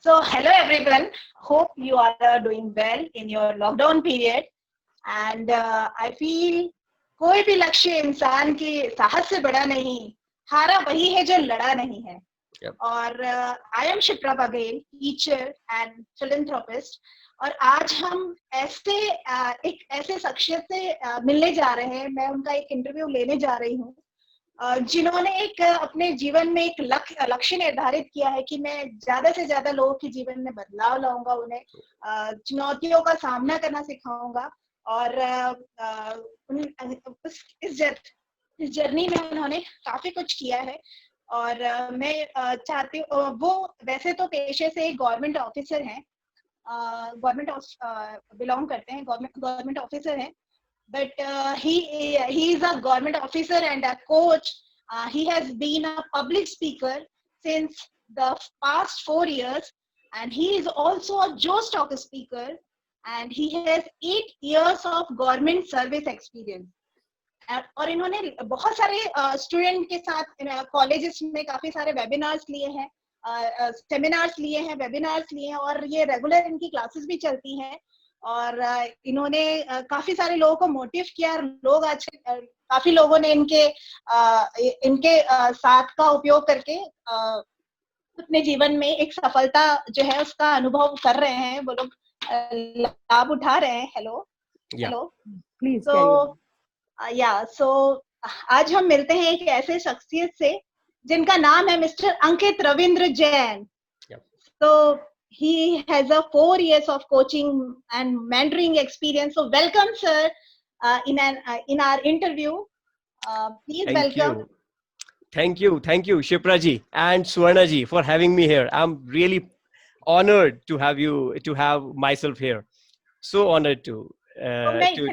So, hello everyone. Hope you all are doing well in your lockdown period. And I feel कोई भी लक्ष्य इंसान के साहस से बड़ा नहीं, हारा वही है जो लड़ा नहीं है. Yep. और I am Shipra Baghel, teacher and philanthropist. और आज हम एक ऐसे शख्सियत से मिलने जा रहे हैं. मैं उनका एक इंटरव्यू लेने जा रही हूँ, जिन्होंने एक अपने जीवन में एक लक्ष्य निर्धारित किया है कि मैं ज्यादा से ज्यादा लोगों के जीवन में बदलाव लाऊंगा, उन्हें चुनौतियों का सामना करना सिखाऊंगा. और इस जर्नी में उन्होंने काफी कुछ किया है. और मैं चाहती हूँ, वो वैसे तो पेशे से एक गवर्नमेंट ऑफिसर हैं, गवर्नमेंट बिलोंग करते हैं, गवर्नमेंट ऑफिसर हैं. But he is a government officer and a coach. He has been a public speaker since the past 4 years, and he is also a Joe Stock speaker, and he has 8 years of government service experience. और इन्होंने बहुत सारे student के साथ colleges में काफी सारे webinars लिए हैं, सेमिनार्स लिए हैं, वेबिनार्स लिए हैं, और ये रेगुलर इनकी क्लासेस भी चलती हैं. और इन्होंने काफी सारे लोगों को मोटिव किया. लोग आज काफी लोगों ने इनके साथ का उपयोग करके अपने जीवन में एक सफलता जो है उसका अनुभव कर रहे हैं. वो लोग लाभ उठा रहे हैं. Hello please. सो आज हम मिलते हैं एक ऐसे शख्सियत से जिनका नाम है मिस्टर अंकित रविंद्र जैन. तो he has a 4 years of coaching and mentoring experience. So welcome, sir, in our interview. Please welcome. Thank you, Shipra ji and Suvarna ji for having me here. I'm really honored to have myself here. So honored to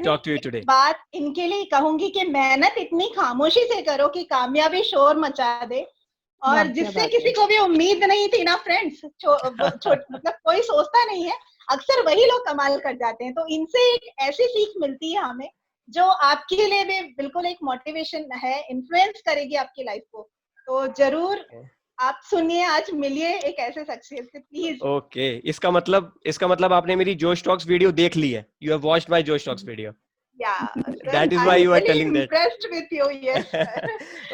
talk to you today. बात इनके लिए कहूंगी कि मेहनत इतनी खामोशी से करो कि कामयाबी शोर मचा दे, और जिससे किसी को भी उम्मीद नहीं थी ना फ्रेंड्स. मतलब कोई सोचता नहीं है, अक्सर वही लोग कमाल कर जाते हैं. तो इनसे एक ऐसी सीख मिलती है हमें जो आपके लिए भी बिल्कुल एक मोटिवेशन है, इन्फ्लुएंस करेगी आपकी लाइफ को. तो जरूर आप सुनिए, आज मिलिए एक ऐसे शख्सियत से, प्लीज. ओके, इसका मतलब आपने मेरी जोश टॉक्स वीडियो देख ली है. यू हैव वॉच्ड माय जोश talks video. Yeah, that is why you are telling that. Impressed with you, yes.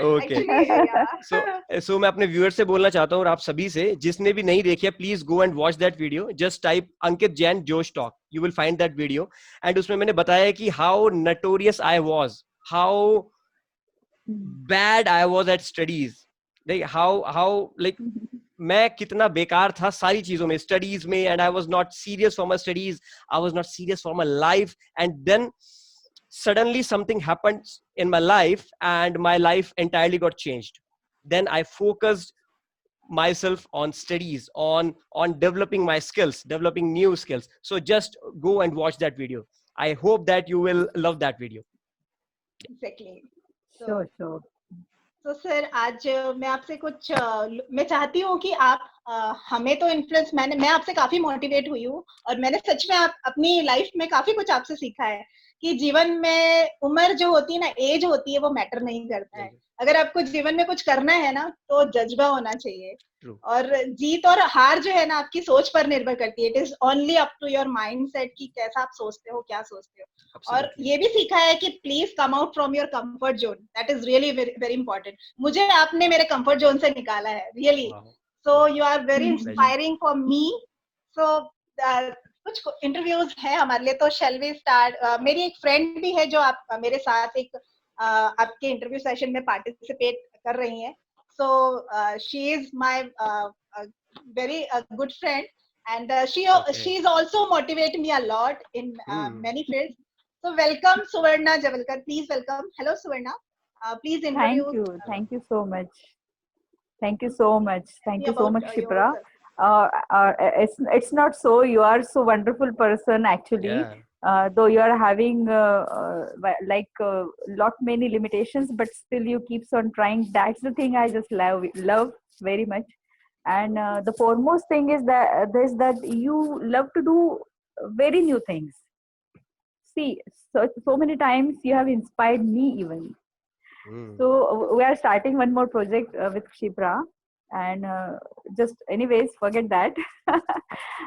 Okay. Actually, yeah. So मैं अपने व्यूअर्स से बोलना चाहता हूँ, और आप सभी से, जिसने भी नहीं देखी है, please go and watch that video. Just type Ankit Jain Josh talk, you will find that video. And उसमें मैंने बताया कि how notorious I was, how bad I was at studies, how like मैं कितना बेकार था सारी चीजों में, स्टडीज में. And I was not serious for my studies, I was not serious for my life. And then suddenly something happened in my life and my life entirely got changed. Then I focused myself on studies, on developing my skills, developing new skills. So just go and watch that video. I hope that you will love that video. Exactly. Sure. तो sir, आज मैं आपसे कुछ मैं चाहती हूँ कि आप हमें तो इन्फ्लुएंस, मैं आपसे काफी मोटिवेट हुई हूँ, और मैंने सच में अपनी लाइफ में काफी कुछ आपसे सीखा है कि जीवन में उम्र जो होती है ना, एज होती है, वो मैटर नहीं करता है. अगर आपको जीवन में कुछ करना है ना, तो जज्बा होना चाहिए. True. और जीत और हार जो है ना, आपकी सोच पर निर्भर करती है. It is only up to your mindset कि कैसा आप सोचते हो, क्या सोचते हो. Absolutely. और ये भी सीखा है कि please come out from your comfort zone. That is really very important. मुझे आपने मेरे कंफर्ट जोन से निकाला है, really. So you are very inspiring for me. So कुछ इंटरव्यूज है हमारे लिए, तो शैल वी स्टार्ट. मेरी एक फ्रेंड भी है जो मेरे साथ एक आपके इंटरव्यू सेशन में पार्टिसिपेट कर रही हैं. So she is my very good friend, and she's also motivated me a lot in many fields. So welcome, Suvarna Javalkar. Please welcome. Hello, Suvarna. Please introduce. Thank you so much. Thank you so much, Shipra. It's not so. You are so wonderful person, actually. Yeah. Though you are having lot many limitations, but still you keeps on trying. That's the thing I just love very much. And the foremost thing is that you love to do very new things. See, so many times you have inspired me even. So we are starting one more project with Shipra, and just anyways, forget that.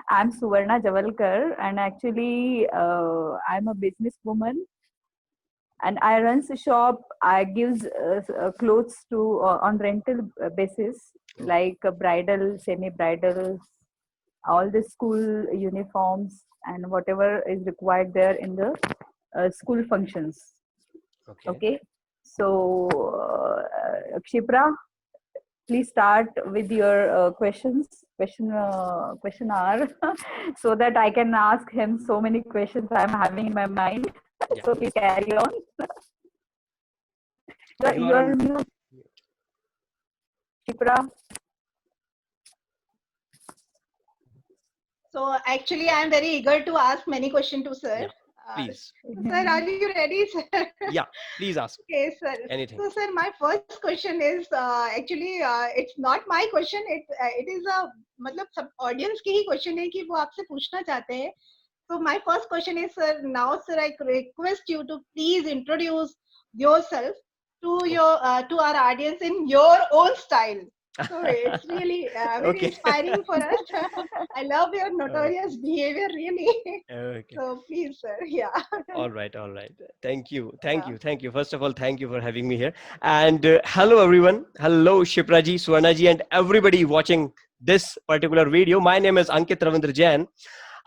I'm Suvarna Javalkar, and actually, I'm a businesswoman, and I runs a shop. I gives clothes to on rental basis, like bridal, semi-bridal, all the school uniforms, and whatever is required there in the school functions. Okay. Okay, so Kshipra, please start with your question hour, so that I can ask him so many questions I'm having in my mind. Yeah. So please carry on. You are Your on. mute, Kshipra. So actually, I am very eager to ask many questions to sir. Yeah, please. Sir, are you ready, sir? Yeah, please ask Okay, sir. anything. So, sir, my first question is actually it's not my question. It is a मतलब सब audience की ही question है कि वो आपसे पूछना चाहते हैं. So my first question is, sir. Now, sir, I request you to please introduce yourself to your to our audience in your own style. So it's really very Okay. inspiring for us. I love your notorious behavior, really. Okay. So please, sir. Yeah. All right, all right. Thank you, thank Yeah. you, thank you. First of all, thank you for having me here. And hello, everyone. Hello, Shipraji, Swarnaji, and everybody watching this particular video. My name is Ankit Ravindra Jain.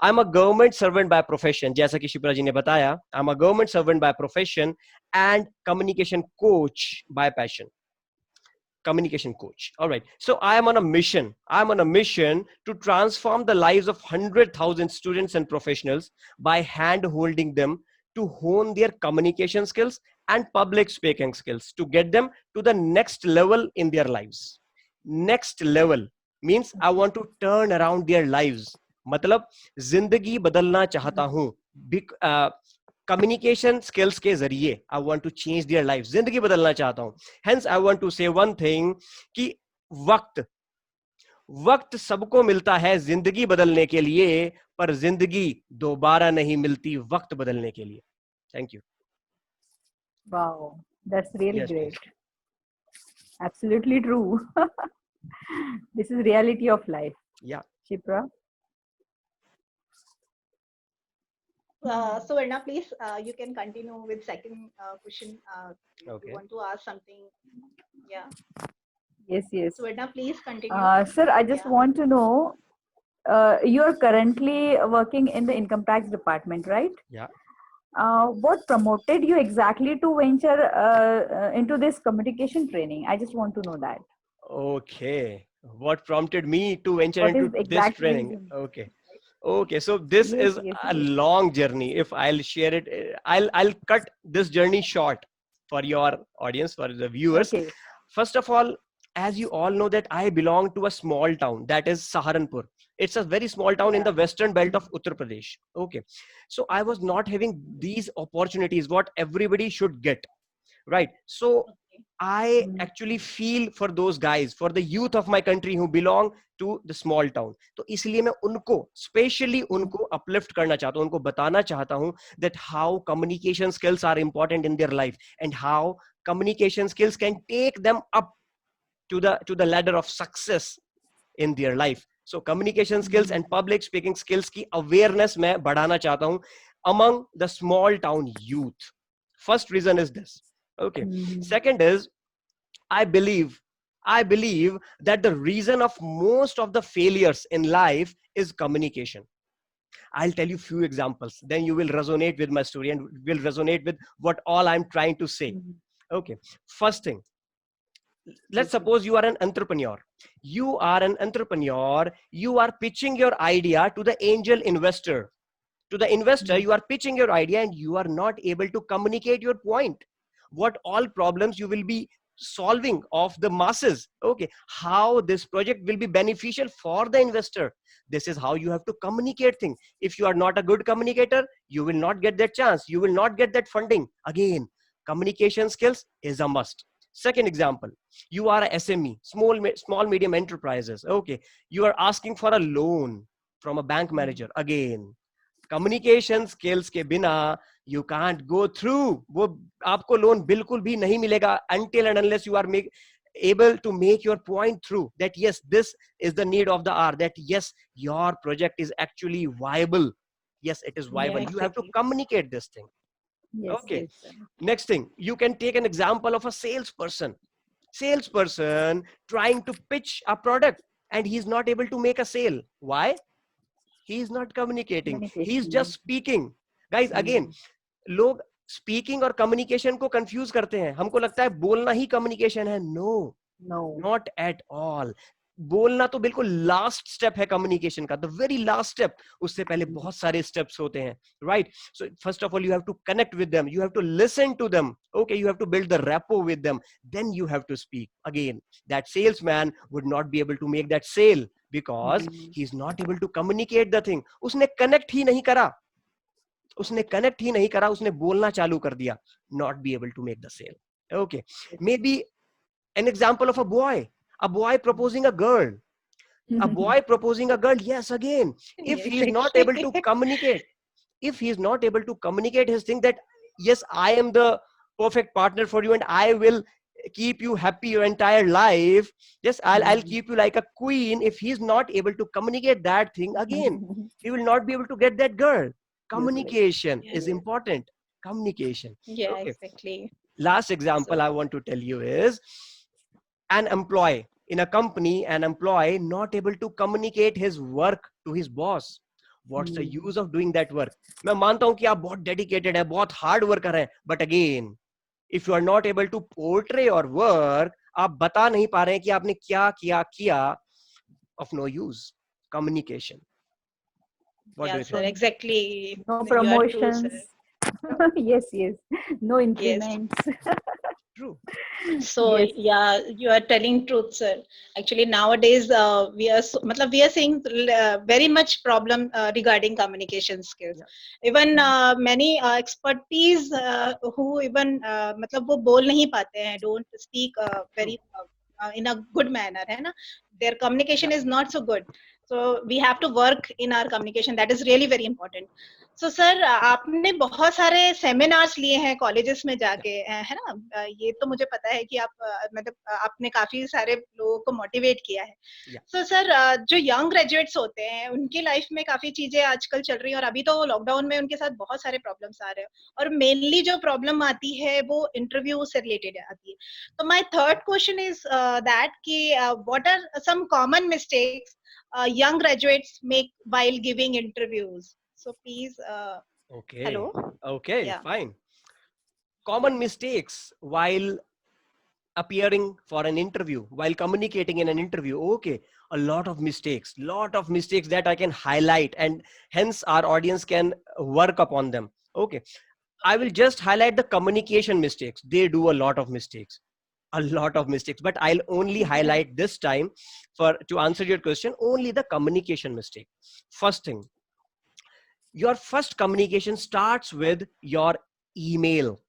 I'm a government servant by profession. जैसा कि शिप्रा जी ने बताया, I'm a government servant by profession and communication coach by passion. Communication coach. All right. So I am on a mission. I'm on a mission to transform the lives of 100,000 students and professionals by hand holding them to hone their communication skills and public speaking skills to get them to the next level in their lives. Next level means I want to turn around their lives. मतलब जिंदगी बदलना चाहता हूँ. Communication skills के जरिए I want to change their life. जिंदगी बदलना चाहता हूं. Hence I want to say one thing कि वक्त सबको मिलता है जिंदगी बदलने के लिए, पर जिंदगी दोबारा नहीं मिलती वक्त बदलने के लिए. Thank you. Wow, that's really Yes, great. please. Absolutely true. This is reality of life. Yeah. Shipra. So Verna, please, you can continue with second question. Okay. You want to ask something? Yeah. Yes, yes. So Verna, please continue. Sir, I just Yeah. want to know, you're currently working in the income tax department, right? Yeah. What promoted you exactly to venture into this communication training? I just want to know that. Okay. What prompted me to venture What is into the this exact training? reason? Okay. Okay, so this Yes, is yes, a yes. long journey. If I'll share it, I'll cut this journey short for your audience, for the viewers. Okay. First of all, as you all know that I belong to a small town, that is Saharanpur. It's a very small town in the western belt of Uttar Pradesh. Okay. So I was not having these opportunities what everybody should get. Right. So I actually feel for those guys, for the youth of my country who belong to the small town. तो इसलिए मैं उनको specially उनको uplift करना चाहता हूँ, उनको बताना चाहता हूँ that how communication skills are important in their life and how communication skills can take them up to the ladder of success in their life. So communication skills and public speaking skills की awareness मैं बढ़ाना चाहता हूँ among the small town youth. First reason is this. Okay. Second is I believe that the reason of most of the failures in life is communication. I'll tell you few examples, then you will resonate with my story and will resonate with what all I'm trying to say. Okay. First thing, let's suppose you are an entrepreneur. You are an entrepreneur. You are pitching your idea to the angel investor. To the investor, you are pitching your idea and you are not able to communicate your point. What all problems you will be solving of the masses. Okay. How this project will be beneficial for the investor. This is how you have to communicate things. If you are not a good communicator, you will not get that chance. You will not get that funding. Again, communication skills is a must. Second example, you are a SME, small medium enterprises. Okay. You are asking for a loan from a bank manager. Again, communication skills के बिना you can't go through. वो आपको loan बिल्कुल भी नहीं मिलेगा until and unless you are able to make your point through that yes, this is the need of the hour, that yes, your project is actually viable. Yes, it is Yeah, viable. You have to exactly. communicate this thing. Yes, Okay. yes. Next thing, you can take an example of a salesperson trying to pitch a product, and he's not able to make a sale. Why? He is not communicating, he's just Communication. speaking. Guys, again, लोग speaking और communication को confuse करते हैं. हमको लगता है बोलना ही कम्युनिकेशन है. No, No. Not at all. बोलना तो बिल्कुल लास्ट स्टेप है कम्युनिकेशन का, द वेरी लास्ट स्टेप. उससे पहले बहुत सारे स्टेप्स होते हैं, right? So first of all you have to connect with them, you have to listen to them, okay, you have to build the rapport with them, then you have to speak. Again, that salesman would not be able to make that sale because he is not able to communicate the thing. उसने connect ही नहीं करा, उसने बोलना चालू कर दिया. Not be able to make the sale. Okay, may be an example of a boy proposing a girl. A boy proposing a girl, yes, again, if he is not able to communicate, his thing that yes, I am the perfect partner for you and I will keep you happy your entire life, yes, I'll keep you like a queen. If he's not able to communicate that thing, again, he will not be able to get that girl. Communication is important. Communication. Yeah, Okay. exactly. Last example I want to tell you is an employee in a company, an employee not able to communicate his work to his boss. What's the use of doing that work? मैं मानता हूं कि आप बहुत dedicated है, बहुत hard worker हैं, but again, if you are not able to portray your work, आप बता नहीं पा रहे हैं कि आपने क्या किया, of no use. Communication. What do you Yeah, sir, think? exactly. No You are true, promotions. sir. Yes, no Yes. increments. True. So Yes. yeah, you are telling truth, sir. Actually, nowadays we are we are seeing very much problem regarding communication skills. Even many expertise who even वो बोल नहीं पाते हैं, don't speak very in a good manner, है ना? Their communication is not so good. So we have to work in our communication. That is really very important. So sir, आपने बहुत सारे सेमिनार्स लिए हैं कॉलेजेस में जाके, है ना? ये तो मुझे पता है कि आप आपने काफी सारे लोगों को मोटिवेट किया है. So सर, जो यंग ग्रेजुएट्स होते हैं उनकी लाइफ में काफी चीजें आजकल चल रही हैं और अभी तो लॉकडाउन में उनके साथ बहुत सारे प्रॉब्लम्स आ रहे हैं और मेनली जो प्रॉब्लम आती है वो इंटरव्यू से रिलेटेड आती है. तो my third question is that कि what are some common mistakes young graduates make while giving interviews. So please, Okay. hello. Okay, Yeah. fine. Common mistakes while appearing for an interview, while communicating in an interview. Okay, a lot of mistakes that I can highlight, and hence our audience can work upon them. Okay, I will just highlight the communication mistakes. They do a lot of mistakes, but I'll only highlight this time to answer your question only the communication mistake. First thing, your first communication starts with your email.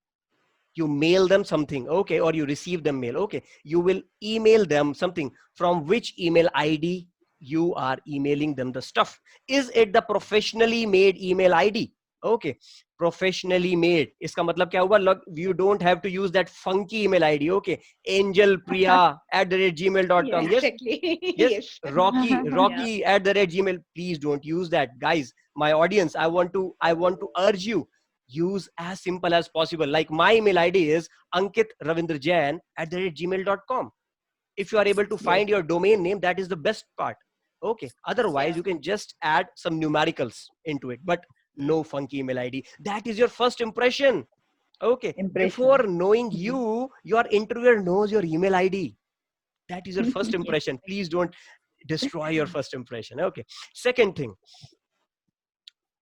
You mail them something, okay, or you receive them mail, okay, you will email them something. From which email ID you are emailing them the stuff? Is it the professionally made email ID? Okay, professionally made, iska matlab kya hua? Look, you don't have to use that funky email ID, okay, angelpriya@gmail.com. Yeah, Yes, exactly. yes, rocky @gmail. Please don't use that, guys. My audience, I want to urge you, use as simple as possible. Like my email ID is ankitravindra@gmail.com. If you are able to find your domain name, that is the best part. Okay, otherwise you can just add some numericals into it, but no funky email ID. That is your first impression. Okay, before knowing you, your interviewer knows your email ID. That is your first impression. Please don't destroy your first impression. Okay, second thing,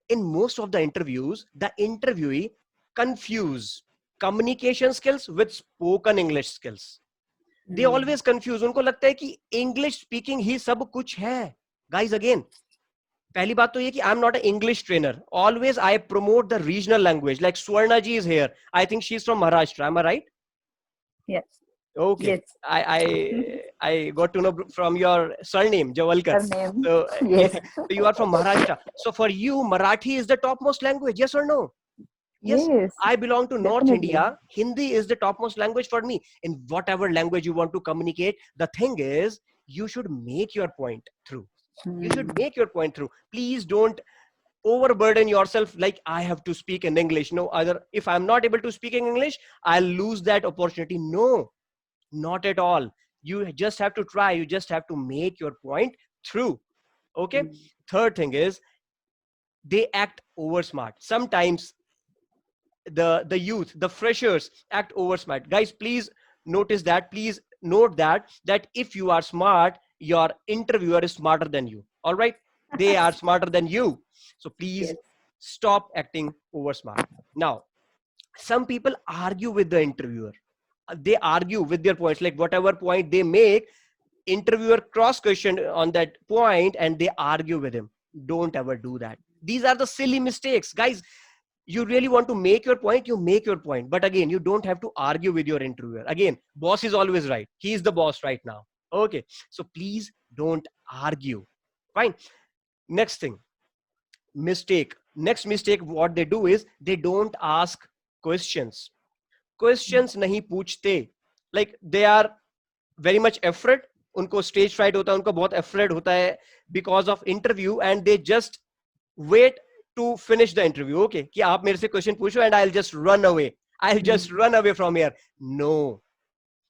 in most of the interviews, the interviewee confuse communication skills with spoken English skills. They always confuse. उनको लगता है कि English speaking ही सब कुछ है. Guys, again, पहली बात तो ये कि I'm not an English trainer. Always I promote the regional language. Like Swarna ji is here. I think she's from Maharashtra. Am I right? Yes. Okay. Yes. I got to know from your surname, Javalkar. Surname. So, Yes. so you are from Maharashtra. So for you, Marathi is the topmost language. Yes or no? Yes, Yes, I belong to North definitely. India. Hindi is the topmost language for me. In whatever language you want to communicate, the thing is, you should make your point through. You should make your point through. Please don't overburden yourself like I have to speak in English. No, other, if I'm not able to speak in English, I'll lose that opportunity. No, not at all. You just have to try. You just have to make your point through. Okay. Third thing is, they act over smart. Sometimes the youth, the freshers act over smart. Guys, please notice that. Please note that if you are smart, your interviewer is smarter than you. All right, they are smarter than you. So please Yes. stop acting over smart. Now, some people argue with the interviewer. They argue with their points, like whatever point they make, interviewer cross question on that point and they argue with him. Don't ever do that. These are the silly mistakes, guys. You really want to make your point, you make your point, but again, you don't have to argue with your interviewer. Again, boss is always right. He is the boss right now. Okay, so please don't argue. Fine. Next thing, mistake. Next mistake, what they do is they don't ask questions. Questions nahi पूछते. Like they are very much afraid. उनको stage fright होता है, उनको बहुत afraid होता है because of interview, and they just wait to finish the interview. Okay, कि आप मेरे से question पूछो and I'll just run away. I'll just run away from here. No,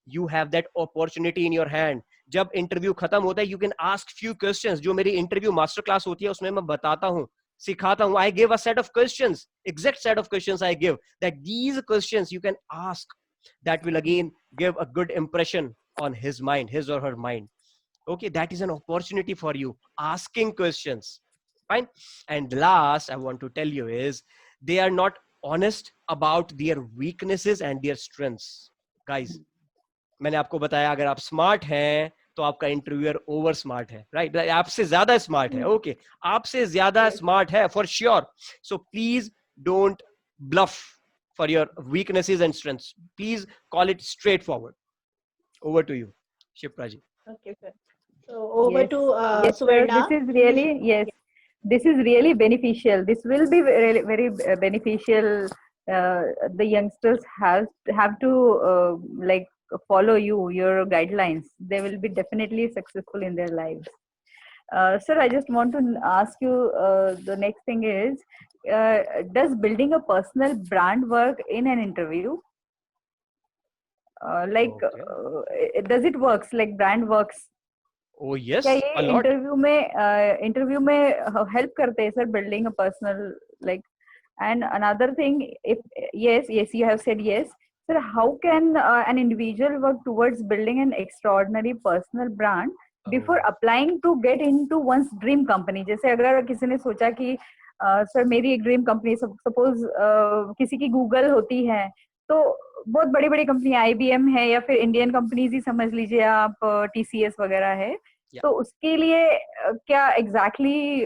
you have that opportunity in your hand. जब interview खत्म होता है, you can ask few questions. जो मेरी interview master class होती है उसमें मैं बताता हूँ, सिखाता हूँ. I give a set of questions, exact set of questions I give, that these questions you can ask. That will again give a good impression on his mind, his or her mind. Okay, that is an opportunity for you, asking questions. Fine. And last I want to tell you is, they are not honest about their weaknesses and their strengths. Guys, मैंने आपको बताया, अगर आप smart हैं तो आपका interviewer over smart है, right? आपसे ज्यादा स्मार्ट है. ओके, आपसे ज्यादा स्मार्ट है for sure. So please don't bluff for your weaknesses and strengths. Please call it straightforward. Over to you, Shipra ji. Okay, sir. So over Yes. to Yes, sir. Suvarna. This is really, yes, this is really beneficial. This will be very, very beneficial. The youngsters have to like follow your guidelines. They will be definitely successful in their lives. Sir, I just want to ask you, the next thing is, does building a personal brand work in an interview? Does it works like brand works? Oh yes, क्या a ये lot. Interview में help करते हैं sir, building a personal like? And another thing, if yes you have said yes, sir, how can an individual work towards building an extraordinary personal brand before applying to get into one's dream company? जैसे अगर किसी ने सोचा कि sir मेरी एक dream company, suppose किसी की गूगल होती है, तो बहुत बड़ी बड़ी कंपनी IBM है या फिर इंडियन कंपनीज ही समझ लीजिए आप, TCS वगैरह है. तो उसके लिए क्या exactly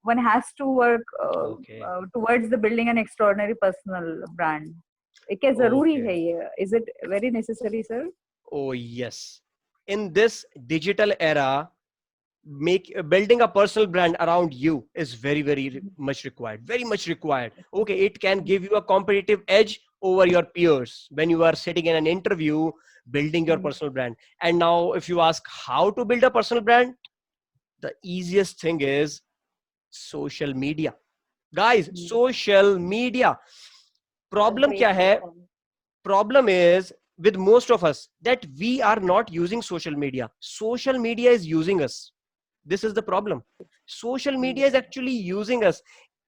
one has to work towards the building an extraordinary personal brand? क्या जरूरी है ये? Is it very necessary sir? Oh yes, in this digital era, building a personal brand around you is very much required, very much required. Okay, it can give you a competitive edge over your peers when you are sitting in an interview, building your personal brand. And now if you ask how to build a personal brand, the easiest thing is social media. Guys, social media. Problem kya hai? Problem is with most of us that we are not using social media. Social media is using us. This is the problem. Social media is actually using us.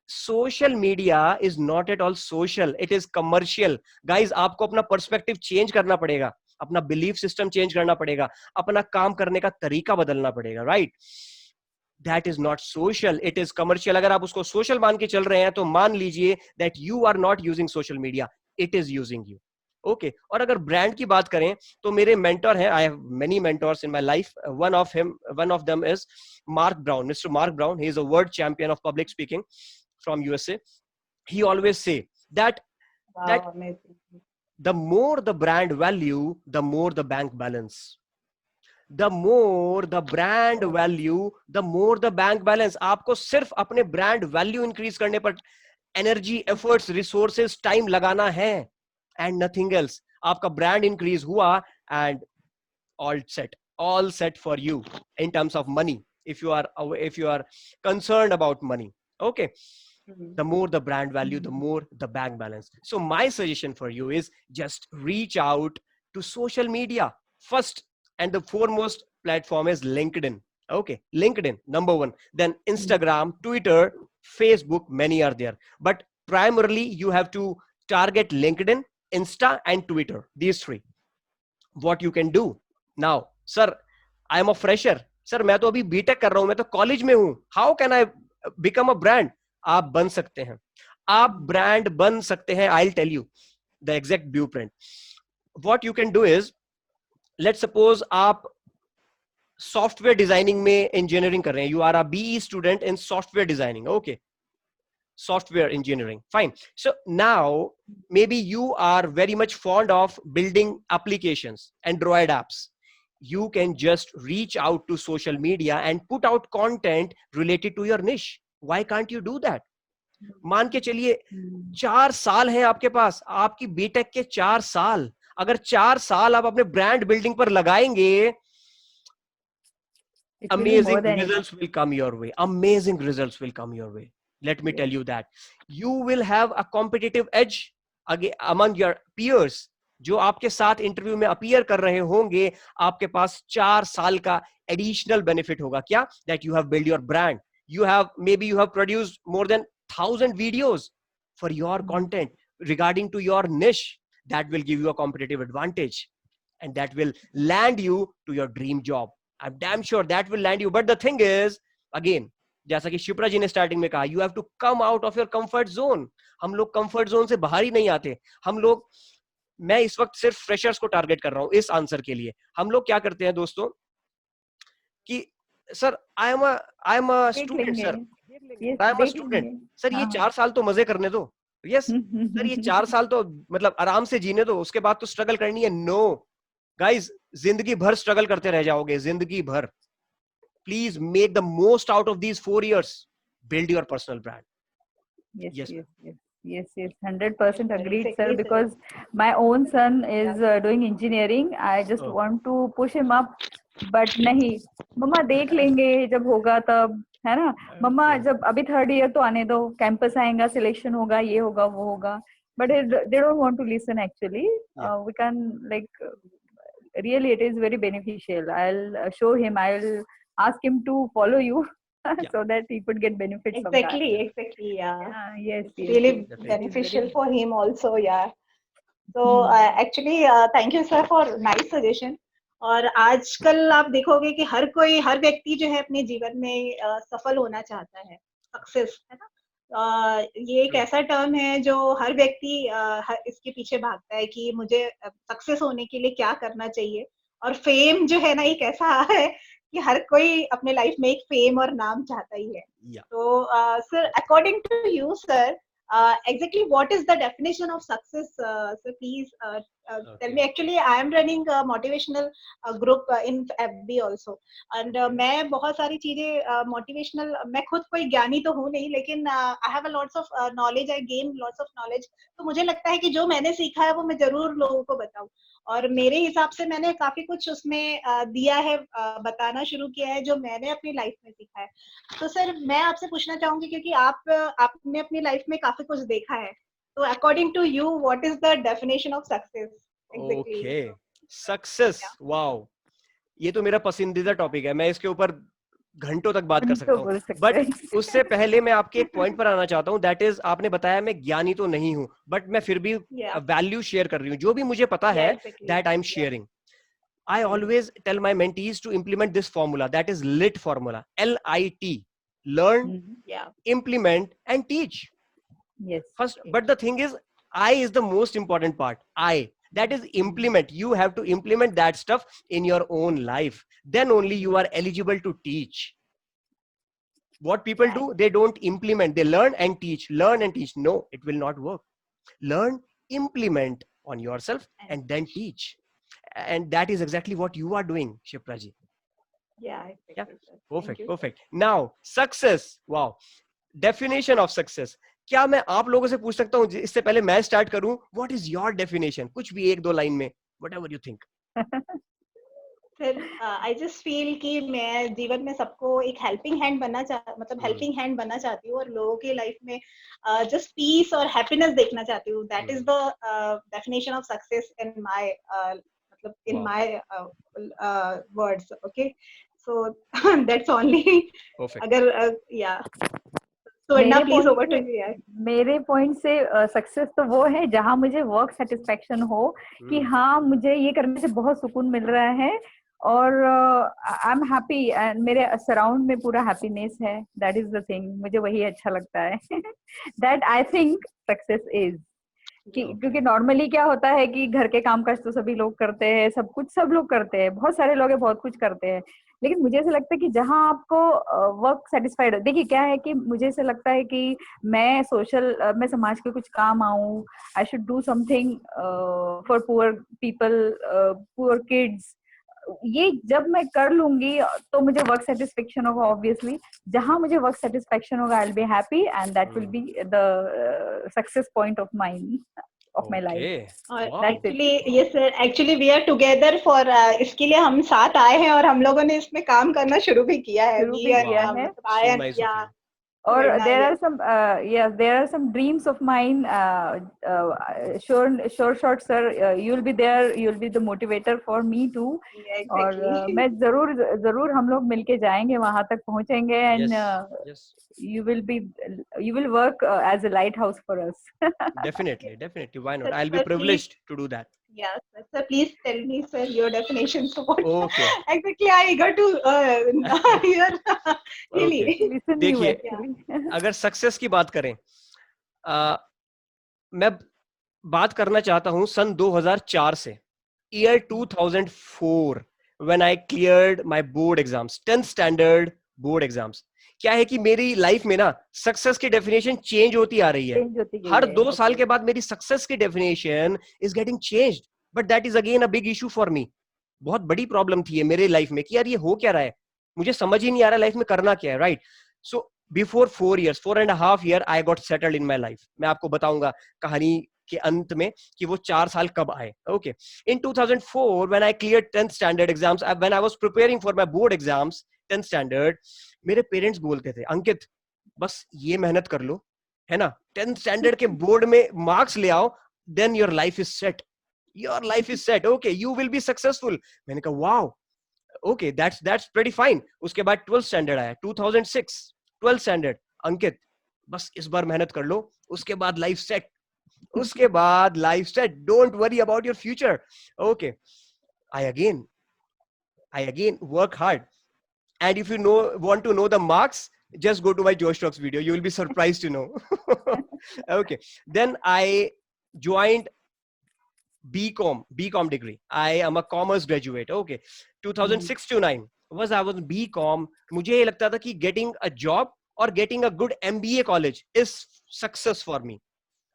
Social media is not at all social. It is commercial. Guys, आपको अपना perspective change करना पड़ेगा, अपना belief system change करना पड़ेगा, अपना काम करने का तरीका बदलना पड़ेगा, right? That is not social. It is commercial. अगर आप उसको social मान के चल रहे हैं तो मान लीजिए that you are not using social media. It is using you. Okay. और अगर ब्रांड की बात करें तो मेरे मेंटर हैं. I have many mentors in my life. One of them is Mark Brown, Mr. Mark Brown. He is a world champion of public speaking from USA. He always say that the more the brand value, the more the bank balance. The more the brand value, the more the bank balance. आपको सिर्फ अपने brand value increase करने पर energy, efforts, resources, time लगाना है, and nothing else. आपका brand increase हुआ and all set for you in terms of money, if you are concerned about money. Okay, the more the brand value, the more the bank balance. So my suggestion for you is just reach out to social media first, and the foremost platform is LinkedIn. Okay, LinkedIn number one, then Instagram, Twitter, Facebook, many are there, but primarily you have to target LinkedIn, Insta and Twitter, these three. What you can do now, sir, I am a fresher, sir, मैं तो अभी BTech कर रहा हूं, मैं तो college में हूं, how can I become a brand? आप बन सकते हैं, आप ब्रांड बन सकते हैं. I will tell you the exact blueprint. What you can do is, let's suppose आप सॉफ्टवेयर डिजाइनिंग में इंजीनियरिंग कर रहे हैं, you are a BE student in software designing. Okay, software engineering, fine. So now maybe you are very much fond of building applications, Android apps. You can just reach out to social media and put out content related to your niche. Why can't you do that? मान के चलिए 4 साल हैं आपके पास, आपकी BTech के 4 साल, अगर 4 साल आप अपने ब्रांड बिल्डिंग पर लगाएंगे, amazing results will come your way. Amazing results will come your way. Let me tell you that you will have a competitive edge among your peers. जो आपके साथ इंटरव्यू में अपीयर कर रहे होंगे, आपके पास 4 साल का एडिशनल बेनिफिट होगा. क्या? that you have built your brand. Maybe you have produced more than 1,000 videos for your content regarding to your niche. That will give you a competitive advantage, and that will land you to your dream job. I'm damn sure that will land you. But the thing is, again, जैसा कि शिप्रा जी ने starting में कहा, you have to come out of your comfort zone. हम लोग comfort zone से बाहर ही नहीं आते. हम लोग, मैं इस वक्त सिर्फ फ्रेशर्स को टारगेट कर रहा हूं इस आंसर के लिए. हम लोग क्या करते हैं दोस्तों कि sir I am a student, sir I am a student, sir ये 4 साल तो मजे करने दो. यस सर, ये 4 साल तो मतलब आराम से जीने दो, उसके बाद तो स्ट्रगल करनी है. नो गाइज, जिंदगी भर स्ट्रगल करते रह जाओगे, जिंदगी भर. Please make the most out of these 4 years. Build your personal brand. Yes, 100% agreed, sir, because my own son is doing engineering. I just want to push him up, but नहीं, मम्मा देख लेंगे जब होगा तब, है ना मम्मा, जब अभी 3rd year तो आने दो, कैंपस आएगा, सिलेक्शन होगा, ये होगा, वो होगा. But they don't want to listen actually. We can, like, really it is very beneficial. I'll show him, I'll ask him to follow you so that he could get benefits from that. Exactly, yeah. Yes, really beneficial for him also, yeah. So actually thank you sir for nice suggestion. और आजकल आप देखोगे कि हर व्यक्ति जो है अपने जीवन में सफल होना चाहता है, सक्सेस, है ना. ये एक ऐसा टर्म है जो हर व्यक्ति इसके पीछे भागता है कि मुझे सक्सेस होने के लिए क्या करना चाहिए. और फेम जो है ना, एक ऐसा है कि हर कोई अपने लाइफ में एक फेम और नाम चाहता ही है. तो sir, according to you sir, exactly what is the definition of success, so please tell me. Actually I am running a motivational group in FB also, and मैं बहुत सारी चीजें motivational, मैं खुद कोई ज्ञानी तो हूँ नहीं, लेकिन I have a lots of knowledge, I gain lots of knowledge. तो मुझे लगता है कि जो मैंने सीखा है वो मैं जरूर लोगों को बताऊं, और मेरे हिसाब से मैंने काफी कुछ उसमें दिया है, बताना शुरू किया है जो मैंने अपनी लाइफ में सीखा है. तो सर मैं आपसे पूछना चाहूंगी, क्योंकि आपने अपनी लाइफ में काफी कुछ देखा है, तो according to you what is the definition of success exactly? Okay, success, wow, ये तो मेरा पसंदीदा टॉपिक है, मैं इसके ऊपर घंटों तक बात कर सकता हूँ. बट उससे पहले मैं आपके एक पॉइंट पर आना चाहता हूँ, दैट इज, आपने बताया मैं ज्ञानी तो नहीं हूँ, बट मैं फिर भी वैल्यू शेयर कर रही हूँ. जो भी मुझे पता है, that I am sharing. I always tell my mentees to implement this formula, that is LIT formula, LIT, learn, implement and teach. Yes. First, but the thing is, I is the most important part. That is implement. You have to implement that stuff in your own life. Then only you are eligible to teach. What people do, they don't implement. They learn and teach. Learn and teach. No, it will not work. Learn, implement on yourself, and then teach. And that is exactly what you are doing, Shipra ji. Yeah, perfect. Now, success. Wow. Definition of success. क्या मैं आप लोगों से पूछ सकता हूँ, इससे पहले मैं स्टार्ट करूं, व्हाट इज योर डेफिनेशन? कुछ भी एक दो लाइन में, व्हाटएवर यू थिंक। फिर आई जस्ट फील कि मैं जीवन में सबको एक हेल्पिंग हैंड मतलब हेल्पिंग हैंड बनना चाहती हूँ और लोगों की लाइफ में जस्ट पीस और हैप्पीनेस देखना चाहती हूँ. That is the definition of success in my मतलब in my words. Okay, so that's only. Perfect. अगर या Suvarna, please over to you. मेरे पॉइंट से सक्सेस तो वो है जहां मुझे वर्क सेटिस्फेक्शन हो कि हाँ मुझे ये करने से बहुत सुकून मिल रहा है और आई एम हैप्पी एंड मेरे सराउंड में पूरा हैप्पीनेस है. दैट इज द थिंग, मुझे वही अच्छा लगता है. That I think success is. क्योंकि नॉर्मली क्या होता है कि घर के काम काज तो सभी लोग करते हैं, सब कुछ सब लोग करते हैं, बहुत सारे लोग बहुत कुछ करते हैं, लेकिन मुझे ऐसा लगता है कि जहां आपको वर्क सेटिस्फाइड, देखिए क्या है कि मुझे ऐसा लगता है कि मैं समाज के कुछ काम आऊं. I should do something for poor people, poor kids. ये जब मैं कर लूंगी तो मुझे वर्क सेटिस्फेक्शन होगा. ऑब्वियसली जहां मुझे वर्क सेटिस्फेक्शन होगा I will be happy and that will be the success point of mine of my life. Actually, yes sir, actually we are together for इसके लिए हम साथ आए हैं और हम लोगों ने इसमें काम करना शुरू भी किया है. Or there are some there are some dreams of mine. Sure sir, you'll be there, you'll be the motivator for me too. और मैं जरूर हम लोग मिलके जाएंगे, वहां तक पहुंचेंगे and you will work as a lighthouse for us. Definitely, why not? I'll be privileged to do that. Yes, sir, please tell me, sir, your definition. So what Okay. exactly I got to hear. Really. देखिए, अगर success की बात करें, मैं बात करना चाहता हूं सन 2004 से, year 2004 when I cleared my board exams, 10th standard board exams. क्या है कि मेरी लाइफ में ना सक्सेस की डेफिनेशन चेंज होती आ रही है. हर 2 साल के बाद मेरी सक्सेस की definition is getting changed, but that is again a big issue for me. बहुत बड़ी प्रॉब्लम थी मेरे लाइफ में कि यार ये हो क्या रहा है, मुझे समझ ही नहीं आ रहा लाइफ में करना क्या है. Right. So before 4.5 years I got settled in my life. मैं आपको बताऊंगा कहानी के अंत में कि वो 4 साल कब आए. Okay. In 2004 when I cleared 10th standard exams, when I was preparing for my board exams 10th standard, मेरे पेरेंट्स बोलते थे, अंकित बस ये मेहनत कर लो, है ना, 10th स्टैंडर्ड के बोर्ड में मार्क्स ले आओ, then your life is set, okay, you will be successful. मैंने कहा wow, okay, that's pretty fine. उसके बाद 12th स्टैंडर्ड आया, 2006 12th स्टैंडर्ड, अंकित बस इस बार मेहनत कर लो, उसके बाद life set, don't worry about your future. Okay, I again work hard. And if you want to know the marks, just go to my Josh Talks video. You will be surprised to know. Okay. Then I joined BCom degree. I am a commerce graduate. Okay. 2006 to 9 I was BCom. मुझे ये लगता था कि getting a job or getting a good MBA college is success for me.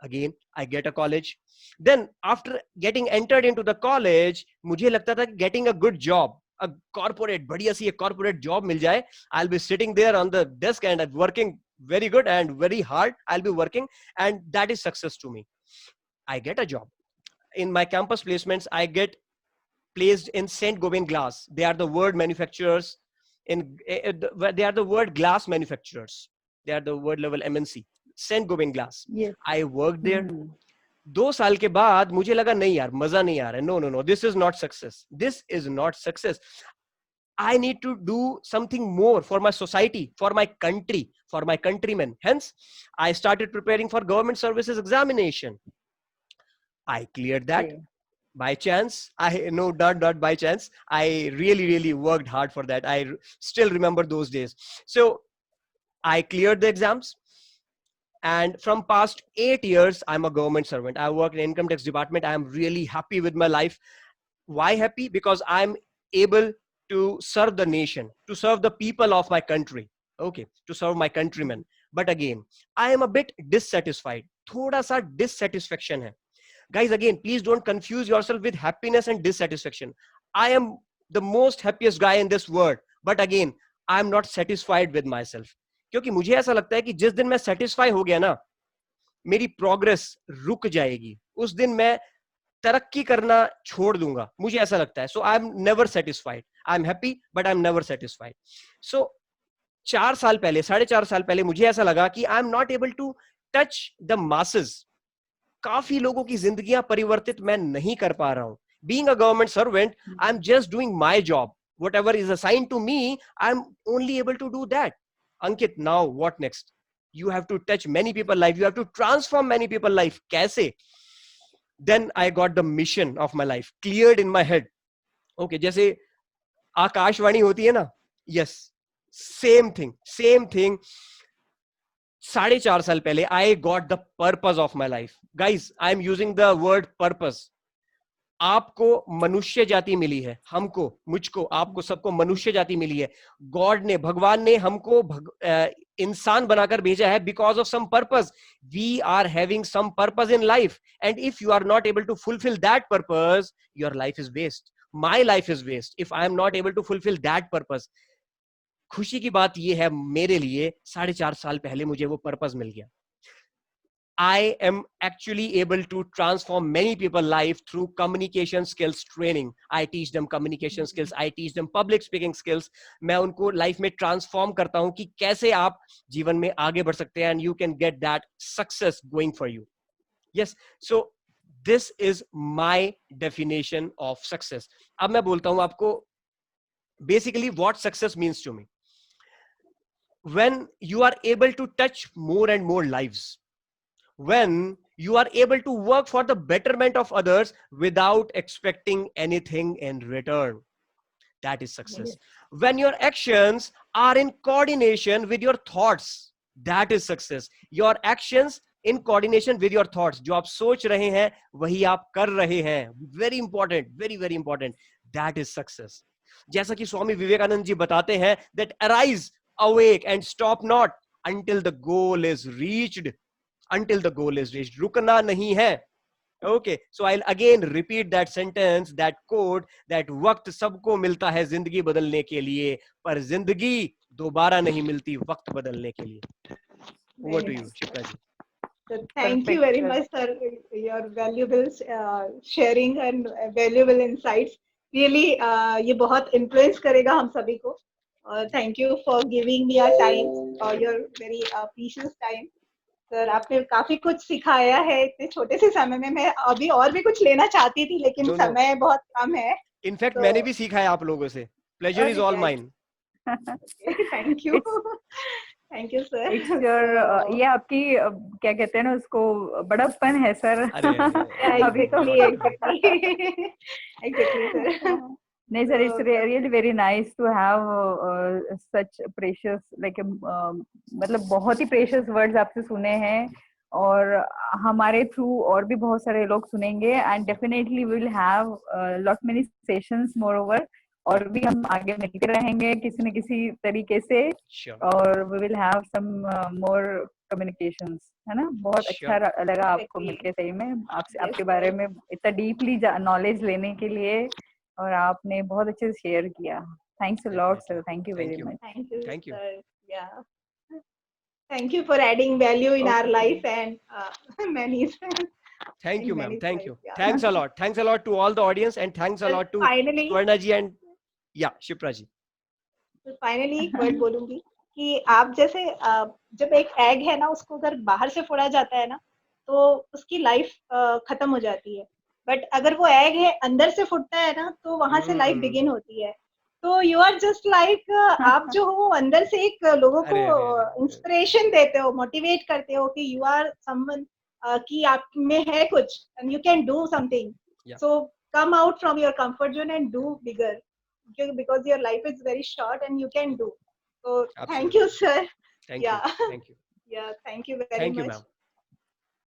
Again, I get a college. Then after getting entered into the college, मुझे लगता था कि getting a good job, a corporate, बढ़िया सी एक corporate job मिल जाए, I'll be sitting there on the desk and working very good and very hard. I'll be working, and that is success to me. I get a job. In my campus placements, I get placed in Saint-Gobain Glass. They are the world manufacturers. They are the world glass manufacturers. They are the world level MNC. Saint-Gobain Glass. Yes. I worked there. 2 साल के बाद मुझे लगा नहीं यार, मजा नहीं आ रहा है. No, this is not success. I need to do something more for my society, for my country, for my countrymen. Hence, I started preparing for government services examination. I cleared that. Okay. By chance. Not by chance. I really worked hard for that. I still remember those days. So I cleared the exams. And from past 8 years, I'm a government servant. I work in income tax department. I'm really happy with my life. Why happy? Because I'm able to serve the nation, to serve the people of my country. Okay, to serve my countrymen. But again, I am a bit dissatisfied. Thoda sa dissatisfaction hai. Guys, again, please don't confuse yourself with happiness and dissatisfaction. I am the most happiest guy in this world. But again, I'm not satisfied with myself. क्योंकि मुझे ऐसा लगता है कि जिस दिन मैं satisfy हो गया ना, मेरी प्रोग्रेस रुक जाएगी, उस दिन मैं तरक्की करना छोड़ दूंगा, मुझे ऐसा लगता है. So I am never satisfied. I am happy but I am never satisfied. So 4 साल पहले, 4.5 साल पहले मुझे ऐसा लगा कि I am not able to touch the masses. काफी लोगों की जिंदगियां परिवर्तित मैं नहीं कर पा रहा हूं. Being a government servant, I am just doing my job. Whatever is assigned to me, I'm only able to do that. Ankit, now what next? You have to touch many people's life. You have to transform many people's life. Kaise? Then I got the mission of my life cleared in my head. Okay, जैसे आकाशवाणी होती है ना, yes, same thing. 4.5 साल पहले I got the purpose of my life. Guys, I am using the word purpose. आपको मनुष्य जाति मिली है, हमको, मुझको, आपको, सबको मनुष्य जाति मिली है. गॉड ने, भगवान ने हमको इंसान बनाकर भेजा है because of some purpose. We are having some purpose in life, and if you are not able to fulfil that purpose, your life is waste. My life is waste if I am not able to fulfil that purpose. खुशी की बात यह है मेरे लिए, 4.5 साल पहले मुझे वो पर्पस मिल गया. I am actually able to transform many people's life through communication skills training. I teach them communication skills. I teach them public speaking skills. मैं उनको लाइफ में ट्रांसफॉर्म करता हूं कि कैसे आप जीवन में आगे बढ़ सकते हैं, and you can get that success going for you. Yes, so this is my definition of success. अब मैं बोलता हूं आपको basically what success means to me. When you are able to touch more and more lives, when you are able to work for the betterment of others without expecting anything in return, that is success. When your actions are in coordination with your thoughts, that is success. Your actions in coordination with your thoughts, जो आप सोच रहे हैं वही आप कर रहे हैं, very important, very very important, that is success. जैसा कि स्वामी विवेकानंद जी बताते हैं, that arise, awake and stop not until the goal is reached. Until the goal is reached. रुकना नहीं है. Okay, so I'll again repeat that sentence, that quote, that वक्त सबको मिलता है जिंदगी बदलने के लिए, पर जिंदगी दोबारा नहीं मिलती वक्त बदलने के लिए. Over to you, Shipra ji. So thank you very much, sir. Your valuable sharing and valuable insights. Really, ये बहुत influence करेगा हम सभी को. Thank you for giving me your time, or your very precious time. Sir, आपने काफी कुछ सिखाया है इतने छोटे से समय में. मैं अभी और भी कुछ लेना चाहती थी, लेकिन समय बहुत कम है. इनफैक्ट मैंने भी सीखा है आप लोगों से. Pleasure is all mine. Thank you. Thank you sir. ये आपकी क्या कहते हैं ना, उसको बड़प्पन है सर. अभी तो एग्जैक्टली सर. नहीं sir, it's really very nice to have such precious, like मतलब बहुत ही प्रेशियस वर्ड्स आपसे सुने हैं, और हमारे थ्रू और भी बहुत सारे लोग सुनेंगे, and definitely we will have lot many sessions moreover, और भी हम आगे मिलते रहेंगे किसी न किसी तरीके से, और we will have some more communications, है ना. बहुत अच्छा लगा आपको मिलके सही में, आपसे आपके बारे में इतना डीपली नॉलेज लेने के लिए, और आपने बहुत अच्छे से शेयर किया. Thanks a lot sir. Thank you very much. Thank you sir. या, thank you for adding value in our life, and many thank you ma'am. Thank you. Thanks a lot. Thanks a lot to all the audience, and thanks a lot to Swarna ji and yeah, Shipra ji. तो finally एक word बोलूंगी कि आप जैसे जब एक egg है ना, उसको अगर बाहर से फोड़ा जाता है ना, तो उसकी लाइफ खत्म हो जाती है. बट अगर वो एग है अंदर से फूटता है ना, तो वहां से लाइफ बिगिन होती है. तो यू आर जस्ट लाइक, आप जो हो अंदर से एक लोगों को इंस्पिरेशन देते हो, मोटिवेट करते हो कि यू आर समवन, कि आप में है कुछ, and you can do something. So come out from your comfort zone and do bigger, because your life is very short and you can do. So thank you sir. Thank you. Yeah, thank you very much.